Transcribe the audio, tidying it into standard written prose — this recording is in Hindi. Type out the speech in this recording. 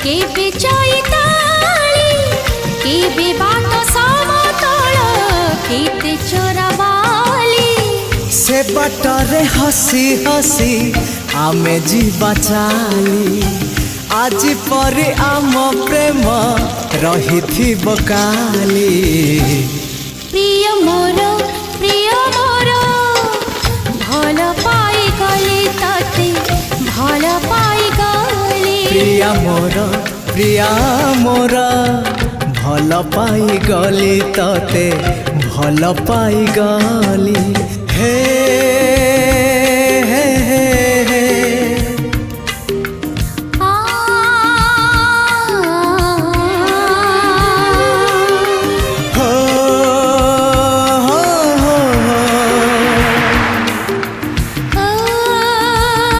केबे चैताली केबे बाट समतल केते चोराबाली से बाटरे हसी हसी आमे जीवा चाली आज पर आम प्रेम रही थी बकाली प्रिय मोर भल पाई गली तते भल पाई गली प्रिया मोर भल पाई गली तते भल पाई गली हे